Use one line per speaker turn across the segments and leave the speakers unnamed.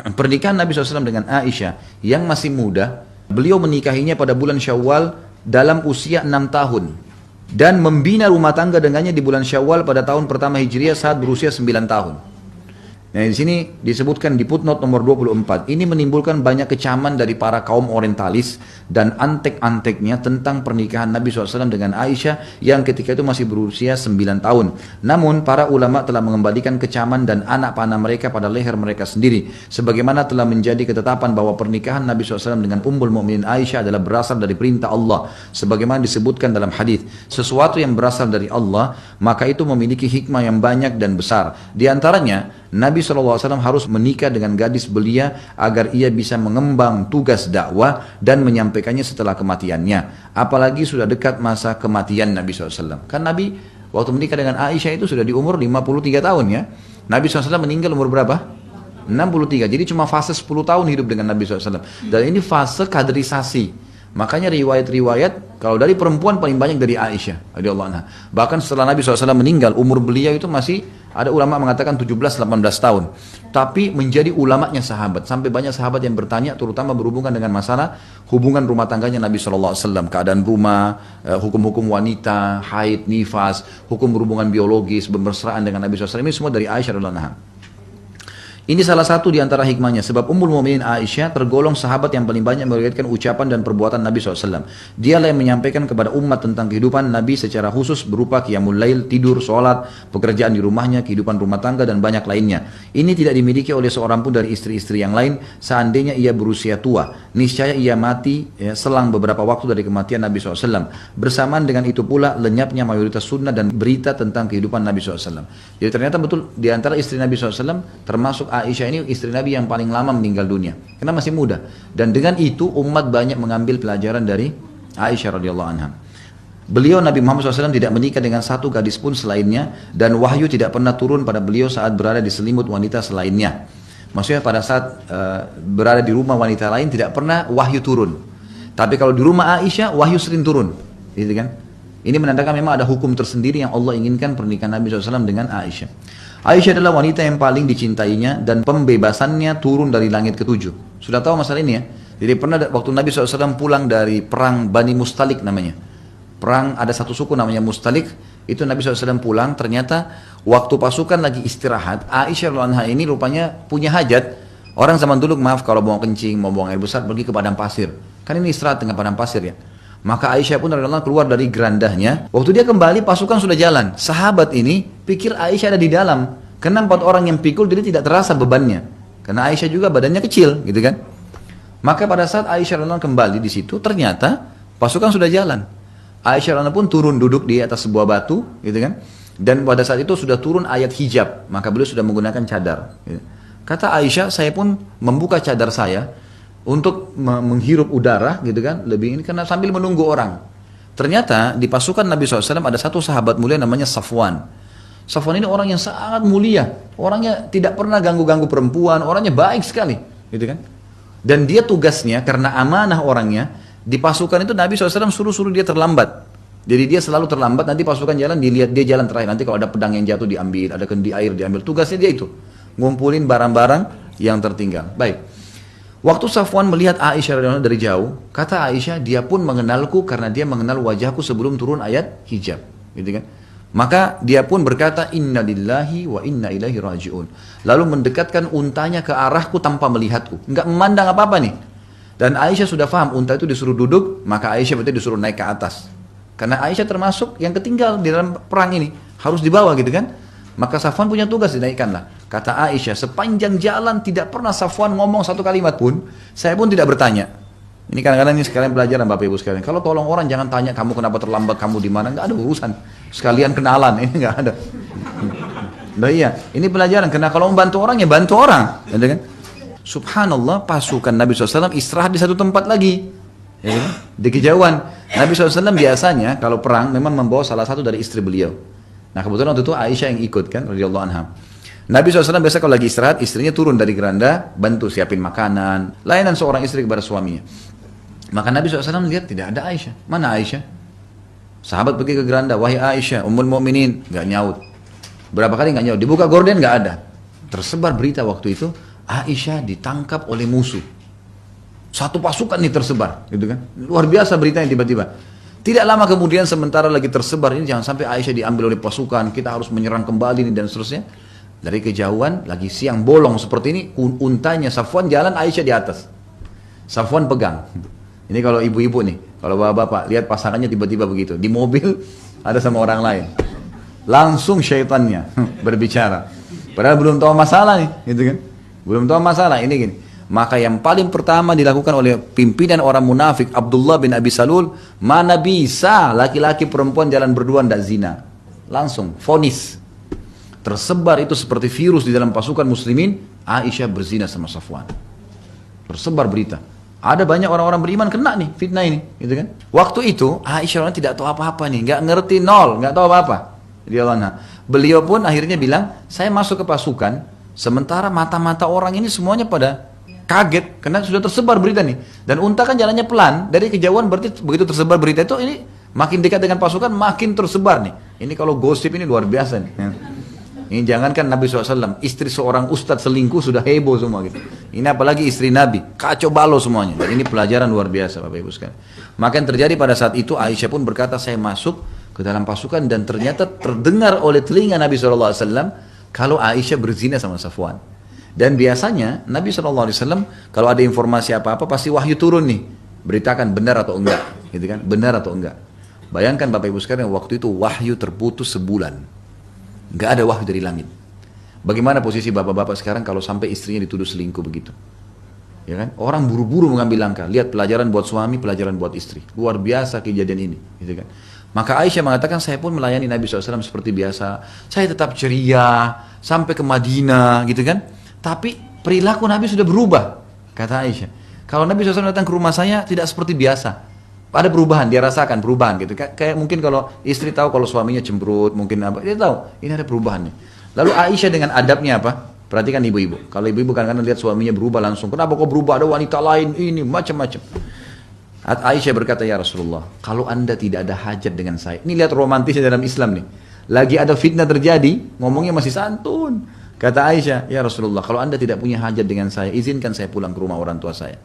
Pernikahan Nabi SAW dengan Aisyah yang masih muda, beliau menikahinya pada bulan Syawal dalam usia 6 tahun. Dan membina rumah tangga dengannya di bulan Syawal pada tahun pertama Hijriah saat berusia 9 tahun. Nah, di sini disebutkan di footnote nomor 24, ini menimbulkan banyak kecaman dari para kaum orientalis dan antek-anteknya tentang pernikahan Nabi SAW dengan Aisyah yang ketika itu masih berusia 9 tahun. Namun para ulama telah mengembalikan kecaman dan anak panah mereka pada leher mereka sendiri, sebagaimana telah menjadi ketetapan bahwa pernikahan Nabi SAW dengan Ummul Mukminin Aisyah adalah berasal dari perintah Allah, sebagaimana disebutkan dalam hadis. Sesuatu yang berasal dari Allah, maka itu memiliki hikmah yang banyak dan besar. Di antaranya, Nabi SAW harus menikah dengan gadis belia agar ia bisa mengembang tugas dakwah dan menyampaikannya setelah kematiannya. Apalagi sudah dekat masa kematian Nabi SAW. Kan Nabi waktu menikah dengan Aisyah itu sudah di umur 53 tahun ya. Nabi SAW meninggal umur berapa? 63. Jadi cuma fase 10 tahun hidup dengan Nabi SAW. Dan ini fase kaderisasi. Makanya riwayat-riwayat kalau dari perempuan paling banyak dari Aisyah radhiyallahu anha. Bahkan setelah Nabi SAW meninggal, umur beliau itu masih ada ulama mengatakan 17-18 tahun. Tapi menjadi ulamanya sahabat. Sampai banyak sahabat yang bertanya, terutama berhubungan dengan masalah hubungan rumah tangganya Nabi SAW. Keadaan rumah, hukum-hukum wanita, haid, nifas, hukum berhubungan biologis, bermesraan dengan Nabi SAW. Ini semua dari Aisyah radhiyallahu anha. Ini salah satu di antara hikmahnya, sebab Ummul Mukminin Aisyah tergolong sahabat yang paling banyak meriwayatkan ucapan dan perbuatan Nabi SAW. Dialah yang menyampaikan kepada umat tentang kehidupan Nabi secara khusus berupa qiyamul lail, tidur, sholat, pekerjaan di rumahnya, kehidupan rumah tangga, dan banyak lainnya. Ini tidak dimiliki oleh seorang pun dari istri-istri yang lain, seandainya ia berusia tua. Niscaya ia mati selang beberapa waktu dari kematian Nabi SAW. Bersamaan dengan itu pula lenyapnya mayoritas sunnah dan berita tentang kehidupan Nabi SAW. Jadi ternyata betul di antara istri Nabi SAW termasuk Aisyah ini istri Nabi yang paling lama meninggal dunia karena masih muda, dan dengan itu umat banyak mengambil pelajaran dari Aisyah radhiyallahu anha. Beliau Nabi Muhammad SAW tidak menikah dengan satu gadis pun selainnya, dan wahyu tidak pernah turun pada beliau saat berada di selimut wanita selainnya. Maksudnya pada saat berada di rumah wanita lain tidak pernah wahyu turun, tapi kalau di rumah Aisyah wahyu sering turun, gitu kan? Ini menandakan memang ada hukum tersendiri yang Allah inginkan pernikahan Nabi SAW dengan Aisyah. Aisyah adalah wanita yang paling dicintainya dan pembebasannya turun dari langit ketujuh. Sudah tahu masalah ini ya? Jadi pernah waktu Nabi SAW pulang dari perang Bani Mustalik namanya. Perang ada satu suku namanya Mustalik. Itu Nabi SAW pulang, ternyata waktu pasukan lagi istirahat, Aisyah radhiyallahu anha ini rupanya punya hajat. Orang zaman dulu maaf kalau mau kencing, mau buang air besar pergi ke padang pasir. Kan ini istirahat dengan padang pasir ya. Maka Aisyah pun radhiyallahu anha keluar dari gerandahnya. Waktu dia kembali pasukan sudah jalan. Sahabat ini pikir Aisyah ada di dalam. Karena 4 orang yang pikul jadi tidak terasa bebannya. Karena Aisyah juga badannya kecil, gitu kan? Maka pada saat Aisyah radhiyallahu anha kembali di situ, ternyata pasukan sudah jalan. Aisyah radhiyallahu anha pun turun duduk di atas sebuah batu, gitu kan? Dan pada saat itu sudah turun ayat hijab, maka beliau sudah menggunakan cadar. Gitu. Kata Aisyah, saya pun membuka cadar saya untuk menghirup udara, gitu kan? Lebih ini karena sambil menunggu orang. Ternyata di pasukan Nabi SAW ada satu sahabat mulia namanya Safwan. Safwan ini orang yang sangat mulia, orangnya tidak pernah ganggu-ganggu perempuan, orangnya baik sekali, gitu kan? Dan dia tugasnya karena amanah orangnya di pasukan itu Nabi SAW suruh dia terlambat. Jadi dia selalu terlambat, nanti pasukan jalan dilihat dia jalan terakhir. Nanti kalau ada pedang yang jatuh diambil, ada kendi air diambil. Tugasnya dia itu, ngumpulin barang-barang yang tertinggal. Baik. Waktu Safwan melihat Aisyah radhiyallahu anha dari jauh, kata Aisyah, dia pun mengenalku karena dia mengenal wajahku sebelum turun ayat hijab, gitu kan? Maka dia pun berkata, Inna lillahi wa inna ilaihi raji'un. Lalu mendekatkan untanya ke arahku tanpa melihatku, enggak memandang apa-apa nih. Dan Aisyah sudah paham unta itu disuruh duduk, maka Aisyah berarti disuruh naik ke atas. Karena Aisyah termasuk yang ketinggal di dalam perang ini, harus dibawa, gitu kan? Maka Safwan punya tugas, dinaikkanlah. Kata Aisyah, sepanjang jalan tidak pernah Safwan ngomong satu kalimat pun, saya pun tidak bertanya. Ini kadang-kadang ini sekalian pelajaran Bapak Ibu sekalian. Kalau tolong orang jangan tanya kamu kenapa terlambat, kamu di mana, nggak ada urusan. Sekalian kenalan, ini nggak ada. Nah iya, ini pelajaran. Karena kalau membantu orang ya bantu orang, gitu kan? Subhanallah, pasukan Nabi SAW istirahat di satu tempat lagi, ya, di kejauhan. Nabi SAW biasanya kalau perang memang membawa salah satu dari istri beliau. Nah kebetulan waktu itu Aisyah yang ikut kan, radhiyallahu anha. Nabi SAW biasa kalau lagi istirahat, istrinya turun dari geranda, bantu siapin makanan, layanan seorang istri kepada suaminya. Maka Nabi SAW lihat tidak ada Aisyah. Mana Aisyah? Sahabat pergi ke geranda, wahai Aisyah, Ummul Mukminin, nggak nyaut. Berapa kali nggak nyaut? Dibuka gorden nggak ada. Tersebar berita waktu itu, Aisyah ditangkap oleh musuh. Satu pasukan nih tersebar, gitu kan? Luar biasa beritanya tiba-tiba. Tidak lama kemudian sementara lagi tersebar ini, jangan sampai Aisyah diambil oleh pasukan, kita harus menyerang kembali nih dan seterusnya. Dari kejauhan, lagi siang bolong seperti ini, untanya Safwan jalan, Aisyah di atas. Safwan pegang. Ini kalau ibu-ibu nih, kalau bapak-bapak lihat pasangannya tiba-tiba begitu, di mobil ada sama orang lain. Langsung syaitannya berbicara. Padahal belum tahu masalah nih, gitu kan? Belum tahu masalah, ini gini. Maka yang paling pertama dilakukan oleh pimpinan orang munafik Abdullah bin Abi Salul, mana bisa laki-laki perempuan jalan berdua ndak zina. Langsung vonis. Tersebar itu seperti virus di dalam pasukan muslimin, Aisyah berzina sama Safwan. Tersebar berita. Ada banyak orang-orang beriman kena nih fitnah ini, gitu kan? Waktu itu Aisyah tidak tahu apa-apa nih, nggak ngerti nol, nggak tahu apa-apa. Beliau pun akhirnya bilang, saya masuk ke pasukan, sementara mata-mata orang ini semuanya pada kaget karena sudah tersebar berita nih, dan unta kan jalannya pelan dari kejauhan, berarti begitu tersebar berita itu ini makin dekat dengan pasukan makin tersebar nih. Ini kalau gosip ini luar biasa nih. Ini jangankan Nabi SAW, istri seorang ustadz selingkuh sudah heboh semua gitu. Ini apalagi istri Nabi, kacau balau semuanya. Dan ini pelajaran luar biasa Bapak Ibu sekalian. Maka yang terjadi pada saat itu, Aisyah pun berkata, saya masuk ke dalam pasukan dan ternyata terdengar oleh telinga Nabi SAW kalau Aisyah berzina sama Safwan. Dan biasanya Nabi SAW kalau ada informasi apa-apa pasti wahyu turun nih, beritakan benar atau enggak, gitu kan? Benar atau enggak. Bayangkan Bapak Ibu sekalian, waktu itu wahyu terputus sebulan, nggak ada wahyu dari langit. Bagaimana posisi bapak-bapak sekarang kalau sampai istrinya dituduh selingkuh begitu? Ya kan? Orang buru-buru mengambil langkah. Lihat pelajaran buat suami, pelajaran buat istri. Luar biasa kejadian ini, gitu kan? Maka Aisyah mengatakan, saya pun melayani Nabi SAW seperti biasa. Saya tetap ceria sampai ke Madinah, gitu kan? Tapi perilaku Nabi sudah berubah, kata Aisyah. Kalau Nabi SAW datang ke rumah saya tidak seperti biasa. Ada perubahan, dia rasakan perubahan gitu. Kayak mungkin kalau istri tahu kalau suaminya cemberut, mungkin apa, dia tahu ini ada perubahan nih. Lalu Aisyah dengan adabnya apa? Perhatikan ibu-ibu. Kalau ibu-ibu kadang-kadang lihat suaminya berubah langsung, kenapa kok berubah? Ada wanita lain ini macam-macam. Aisyah berkata, ya Rasulullah, kalau anda tidak ada hajat dengan saya. Ini lihat romantisnya dalam Islam nih. Lagi ada fitnah terjadi, ngomongnya masih santun. Kata Aisyah, ya Rasulullah, kalau anda tidak punya hajat dengan saya, izinkan saya pulang ke rumah orang tua saya.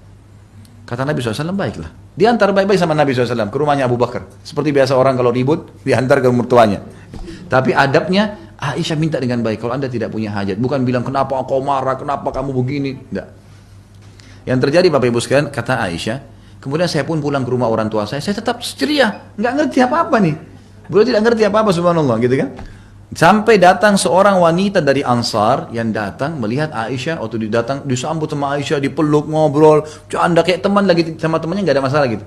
Kata Nabi SAW, baiklah. Diantar baik-baik sama Nabi SAW ke rumahnya Abu Bakar. Seperti biasa orang kalau ribut, diantar ke mertuanya. Tapi adabnya, Aisyah minta dengan baik, kalau anda tidak punya hajat. Bukan bilang, kenapa kau marah, kenapa kamu begini. Tidak. Yang terjadi Bapak Ibu sekalian, kata Aisyah, kemudian saya pun pulang ke rumah orang tua saya tetap ceria. Nggak ngerti apa-apa nih. Beliau tidak ngerti apa-apa, subhanallah, gitu kan. Sampai datang seorang wanita dari Ansar yang datang melihat Aisyah, waktu datang disambut sama Aisyah, dipeluk, ngobrol, canda kayak teman lagi sama temannya, nggak ada masalah gitu.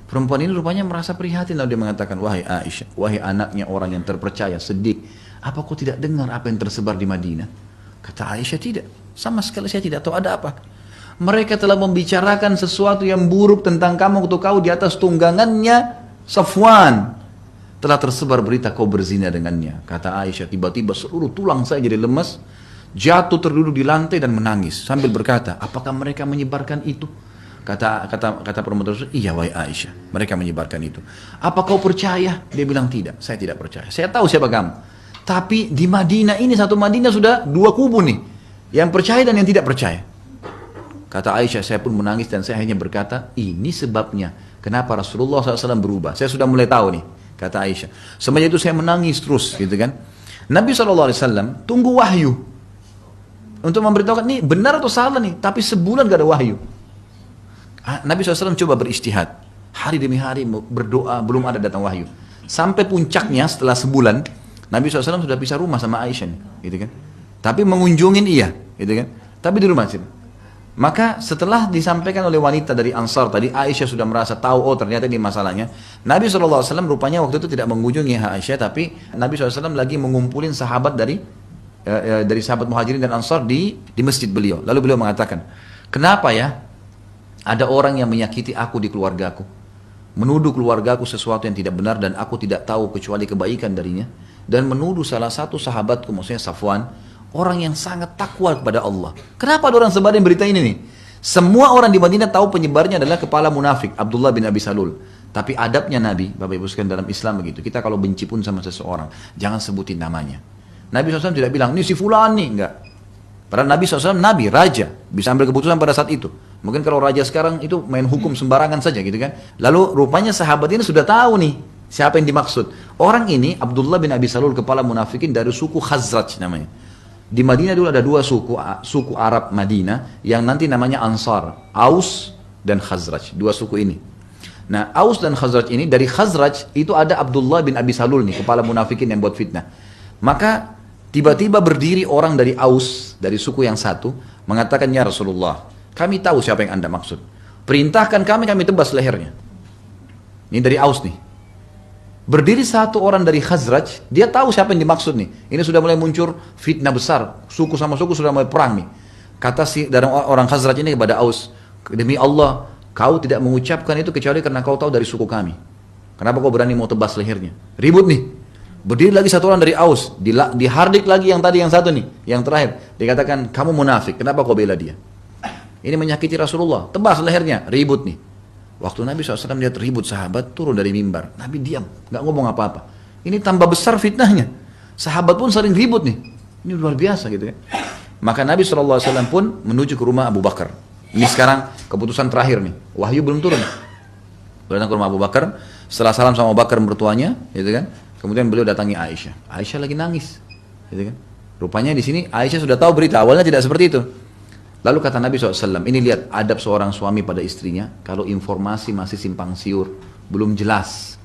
Perempuan ini rupanya merasa prihatin, lalu dia mengatakan, wahai Aisyah, wahai anaknya orang yang terpercaya, Siddiq, apa kau tidak dengar apa yang tersebar di Madinah? Kata Aisyah, tidak, sama sekali saya tidak tahu ada apa. Mereka telah membicarakan sesuatu yang buruk tentang kamu, untuk kau di atas tunggangannya Safwan. Telah tersebar berita kau berzina dengannya. Kata Aisyah, tiba-tiba seluruh tulang saya jadi lemas, jatuh terduduk di lantai dan menangis sambil berkata, apakah mereka menyebarkan itu? Kata perempuan tersebut, iya wahai Aisyah, mereka menyebarkan itu. Apa kau percaya? Dia bilang, tidak, saya tidak percaya. Saya tahu siapa kamu. Tapi di Madinah ini, satu Madinah sudah dua kubu nih, yang percaya dan yang tidak percaya. Kata Aisyah, saya pun menangis dan saya hanya berkata, ini sebabnya kenapa Rasulullah SAW berubah. Saya sudah mulai tahu nih. Kata Aisyah, semenjak itu saya menangis terus, gitu kan. Nabi SAW tunggu wahyu untuk memberitahukan ini benar atau salah nih, tapi sebulan gak ada wahyu. Nabi SAW coba beristihad, hari demi hari berdoa, belum ada datang wahyu. Sampai puncaknya setelah sebulan, Nabi SAW sudah pisah rumah sama Aisyah nih, gitu kan. Tapi mengunjungin iya, gitu kan. Tapi di rumah sih. Maka setelah disampaikan oleh wanita dari Ansar tadi, Aisyah sudah merasa tahu, oh ternyata ini masalahnya. Nabi SAW rupanya waktu itu tidak mengunjungi Aisyah, tapi Nabi SAW lagi mengumpulin sahabat dari sahabat Muhajirin dan Ansar di masjid beliau. Lalu beliau mengatakan, kenapa ya ada orang yang menyakiti aku di keluargaku, menuduh keluargaku sesuatu yang tidak benar dan aku tidak tahu kecuali kebaikan darinya, dan menuduh salah satu sahabatku, maksudnya Safwan, orang yang sangat takwa kepada Allah. Kenapa ada orang sebarin berita ini nih? Semua orang di Madinah tahu penyebarnya adalah kepala munafik, Abdullah bin Abi Salul. Tapi adabnya Nabi, Bapak Ibu sekalian dalam Islam begitu. Kita kalau benci pun sama seseorang, jangan sebutin namanya. Nabi SAW tidak bilang, ini si fulan nih, enggak. Padahal Nabi SAW, Nabi, raja, bisa ambil keputusan pada saat itu. Mungkin kalau raja sekarang itu main hukum sembarangan saja gitu kan. Lalu rupanya sahabat ini sudah tahu nih siapa yang dimaksud. Orang ini Abdullah bin Abi Salul, kepala munafikin dari suku Khazraj namanya. Di Madinah dulu ada dua suku Arab Madinah yang nanti namanya Ansar, Aus dan Khazraj, dua suku ini. Nah, Aus dan Khazraj ini, dari Khazraj itu ada Abdullah bin Abi Salul nih, kepala munafikin yang buat fitnah. Maka tiba-tiba berdiri orang dari Aus, dari suku yang satu, mengatakan, ya Rasulullah, kami tahu siapa yang Anda maksud. Perintahkan kami tebas lehernya. Ini dari Aus nih. Berdiri satu orang dari Khazraj, dia tahu siapa yang dimaksud nih. Ini sudah mulai muncul fitnah besar, suku sama suku sudah mulai perang nih. Kata si dari orang Khazraj ini kepada Aus, demi Allah, kau tidak mengucapkan itu kecuali karena kau tahu dari suku kami. Kenapa kau berani mau tebas lehernya? Ribut nih. Berdiri lagi satu orang dari Aus, dihardik lagi yang tadi yang satu nih, yang terakhir. Dikatakan, kamu munafik, kenapa kau bela dia? Ini menyakiti Rasulullah, tebas lehernya, ribut nih. Waktu Nabi SAW lihat ribut sahabat, turun dari mimbar. Nabi diam, nggak ngomong apa-apa. Ini tambah besar fitnahnya. Sahabat pun sering ribut nih. Ini luar biasa gitu ya. Maka Nabi SAW pun menuju ke rumah Abu Bakar. Ini sekarang keputusan terakhir nih. Wahyu belum turun. Datang ke rumah Abu Bakar. Setelah salam sama Abu Bakar mertuanya, gitu kan. Kemudian beliau datangi Aisyah. Aisyah lagi nangis, gitu kan. Rupanya di sini Aisyah sudah tahu berita. Awalnya tidak seperti itu. Lalu kata Nabi SAW, ini lihat adab seorang suami pada istrinya. Kalau informasi masih simpang siur, belum jelas,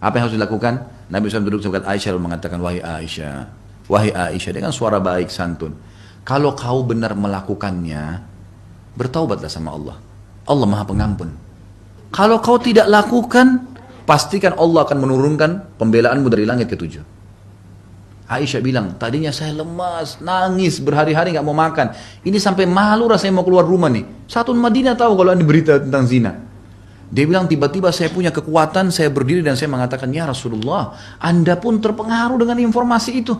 apa yang harus dilakukan? Nabi SAW duduk dekat Aisyah lalu mengatakan, wahai Aisyah, dengan suara baik santun, kalau kau benar melakukannya, bertaubatlah sama Allah. Allah Maha Pengampun. Kalau kau tidak lakukan, pastikan Allah akan menurunkan pembelaanmu dari langit ketujuh. Aisyah bilang, tadinya saya lemas, nangis, berhari-hari nggak mau makan. Ini sampai malu rasanya mau keluar rumah nih. Satu Madinah tahu kalau ada berita tentang zina. Dia bilang, tiba-tiba saya punya kekuatan, saya berdiri dan saya mengatakan, ya Rasulullah, Anda pun terpengaruh dengan informasi itu.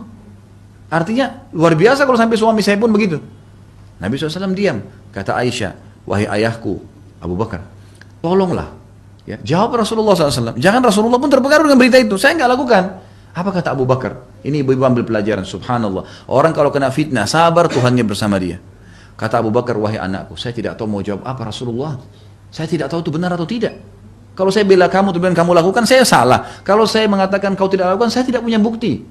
Artinya, luar biasa kalau sampai suami saya pun begitu. Nabi SAW diam. Kata Aisyah, wahai ayahku, Abu Bakar, tolonglah. Ya, jawab Rasulullah SAW. Jangan Rasulullah pun terpengaruh dengan berita itu. Saya nggak lakukan. Apa kata Abu Bakar? Ini ibu-ibu ambil pelajaran, subhanallah. Orang kalau kena fitnah, sabar, Tuhannya bersama dia. Kata Abu Bakar, wahai anakku, saya tidak tahu mau jawab apa Rasulullah. Saya tidak tahu itu benar atau tidak. Kalau saya bela kamu, kemudian kamu lakukan, saya salah. Kalau saya mengatakan kau tidak lakukan, saya tidak punya bukti.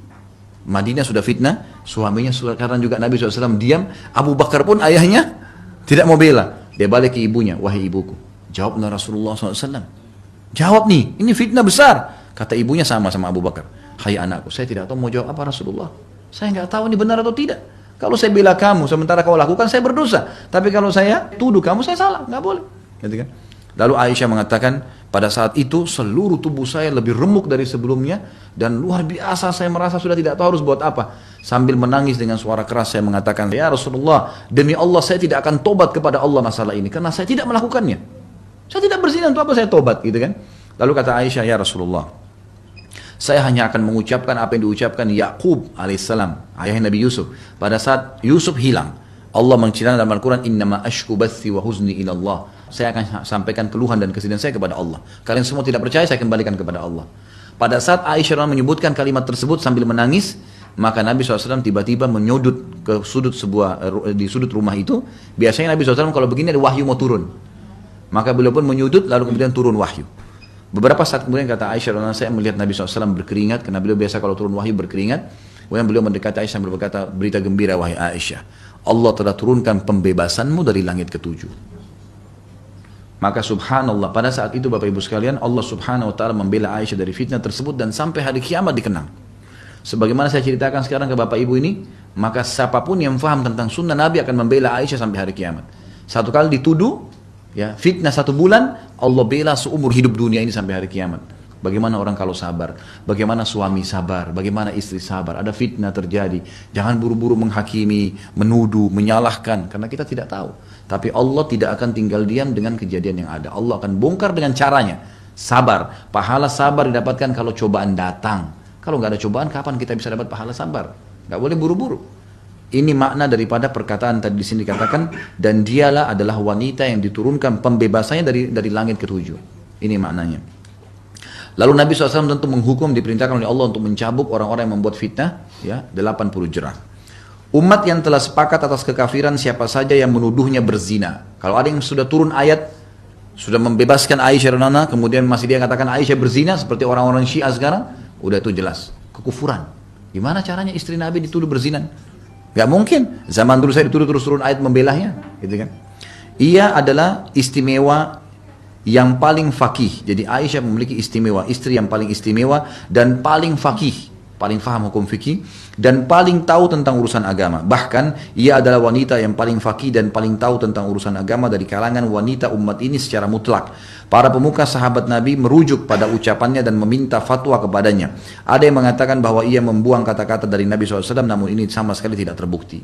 Madinah sudah fitnah, suaminya sekarang juga Nabi SAW diam. Abu Bakar pun ayahnya tidak mau bela. Dia balik ke ibunya, wahai ibuku, jawablah Rasulullah SAW. Jawab nih, ini fitnah besar. Kata ibunya sama Abu Bakar. Hai anakku, saya tidak tahu mau jawab apa Rasulullah. Saya nggak tahu ini benar atau tidak. Kalau saya bela kamu, sementara kau lakukan, saya berdosa. Tapi kalau saya tuduh kamu, saya salah. Nggak boleh. Gitu kan? Lalu Aisyah mengatakan, pada saat itu seluruh tubuh saya lebih remuk dari sebelumnya. Dan luar biasa saya merasa sudah tidak tahu harus buat apa. Sambil menangis dengan suara keras saya mengatakan, ya Rasulullah, demi Allah saya tidak akan tobat kepada Allah masalah ini. Karena saya tidak melakukannya. Saya tidak berzina, untuk apa saya tobat? Gitu kan? Lalu kata Aisyah, ya Rasulullah, saya hanya akan mengucapkan apa yang diucapkan Yaqub alaihissalam, ayah Nabi Yusuf. Pada saat Yusuf hilang, Allah menceritakan dalam Al-Quran, innama ashku bathi wa huzni ila Allah. Saya akan sampaikan keluhan dan kesedihan saya kepada Allah. Kalian semua tidak percaya, saya kembalikan kepada Allah. Pada saat Aisyah menyebutkan kalimat tersebut sambil menangis, maka Nabi SAW tiba-tiba menyudut ke sudut di sudut rumah itu. Biasanya Nabi SAW kalau begini ada wahyu mau turun. Maka beliau pun menyudut, lalu kemudian turun wahyu. Beberapa saat kemudian kata Aisyah, saya melihat Nabi SAW berkeringat, karena beliau biasa kalau turun wahyu berkeringat. Kemudian beliau mendekati Aisyah sambil berkata, berita gembira wahai Aisyah, Allah telah turunkan pembebasanmu dari langit ketujuh. Maka subhanallah, pada saat itu Bapak Ibu sekalian, Allah subhanahu wa ta'ala membela Aisyah dari fitnah tersebut dan sampai hari kiamat dikenang. Sebagaimana saya ceritakan sekarang ke Bapak Ibu ini, maka siapapun yang faham tentang sunnah Nabi akan membela Aisyah sampai hari kiamat. Satu kali dituduh, ya, fitnah 1 bulan, Allah bela seumur hidup dunia ini sampai hari kiamat. Bagaimana orang kalau sabar, bagaimana suami sabar, bagaimana istri sabar. Ada fitnah terjadi, jangan buru-buru menghakimi, menuduh, menyalahkan, karena kita tidak tahu. Tapi Allah tidak akan tinggal diam dengan kejadian yang ada. Allah akan bongkar dengan caranya. Sabar, pahala sabar didapatkan kalau cobaan datang. Kalau nggak ada cobaan, kapan kita bisa dapat pahala sabar? Nggak boleh buru-buru. Ini makna daripada perkataan tadi di sini dikatakan, dan dialah adalah wanita yang diturunkan pembebasannya dari langit ketujuh. Ini maknanya. Lalu Nabi SAW tentu menghukum, diperintahkan oleh Allah untuk mencabuk orang-orang yang membuat fitnah, ya, 80 jerah. Umat yang telah sepakat atas kekafiran siapa saja yang menuduhnya berzina. Kalau ada yang sudah turun ayat, sudah membebaskan Aisyah dan Nana, kemudian masih dia katakan Aisyah berzina, seperti orang-orang Syiah sekarang, udah itu jelas. Kekufuran. Gimana caranya istri Nabi dituduh berzina? Gak mungkin. Zaman dulu saya dituduh terus turun ayat membelahnya. Gitu kan. Ia adalah istimewa yang paling fakih. Jadi Aisyah memiliki istimewa, istri yang paling istimewa dan paling fakih, paling faham hukum fikih dan paling tahu tentang urusan agama. Bahkan ia adalah wanita yang paling fakih dan paling tahu tentang urusan agama dari kalangan wanita umat ini secara mutlak. Para pemuka sahabat Nabi merujuk pada ucapannya dan meminta fatwa kepadanya. Ada yang mengatakan bahwa ia membuang kata-kata dari Nabi SAW, namun ini sama sekali tidak terbukti.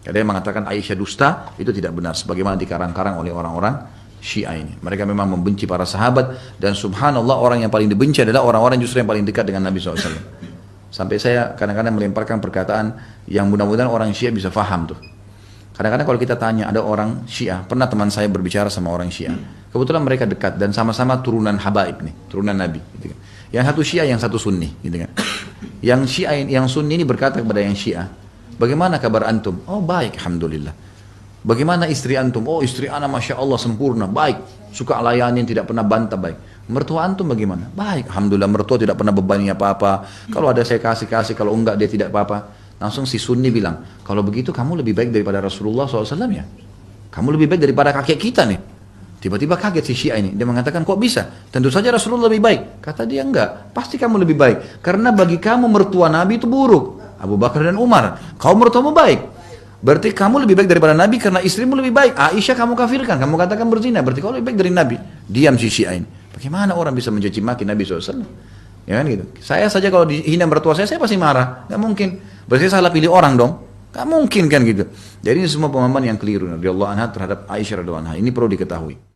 Ada yang mengatakan Aisyah dusta, itu tidak benar sebagaimana dikarang-karang oleh orang-orang Syiah ini. Mereka memang membenci para sahabat, dan subhanallah orang yang paling dibenci adalah orang-orang justru yang paling dekat dengan Nabi SAW. Sampai saya kadang-kadang melemparkan perkataan yang mudah-mudahan orang Syiah bisa faham tuh. Kadang-kadang kalau kita tanya, ada orang Syiah, pernah teman saya berbicara sama orang Syiah, kebetulan mereka dekat dan sama-sama turunan habaib nih, turunan Nabi gitu kan. Yang satu Syiah, yang satu Sunni gitu kan. Yang Syiah, yang Sunni ini berkata kepada yang Syiah, bagaimana kabar antum? Oh baik, alhamdulillah. Bagaimana istri antum? Oh istri ana masya Allah sempurna, baik, suka layanin, tidak pernah bantah, baik. Mertua antum bagaimana? Baik, alhamdulillah, mertua tidak pernah bebani apa-apa. Kalau ada saya kasih, kalau enggak dia tidak apa-apa. Langsung si Sunni bilang, kalau begitu kamu lebih baik daripada Rasulullah SAW ya. Kamu lebih baik daripada kakek kita nih. Tiba-tiba kaget si Syiah ini, dia mengatakan kok bisa? Tentu saja Rasulullah lebih baik. Kata dia enggak, pasti kamu lebih baik. Karena bagi kamu mertua Nabi itu buruk, Abu Bakar dan Umar. Kau mertuamu baik. Berarti kamu lebih baik daripada Nabi karena istrimu lebih baik. Aisyah kamu kafirkan, kamu katakan berzina. Berarti kau lebih baik dari Nabi. Diam si Syiah ini. Bagaimana orang bisa mencaci maki Nabi SAW? Ya kan gitu. Saya saja kalau dihina mertua saya pasti marah. Gak mungkin. Berarti saya salah pilih orang dong. Gak mungkin kan gitu. Jadi ini semua pemahaman yang keliru radhiyallahu anha terhadap Aisyah radhiyallahu anha. Ini perlu diketahui.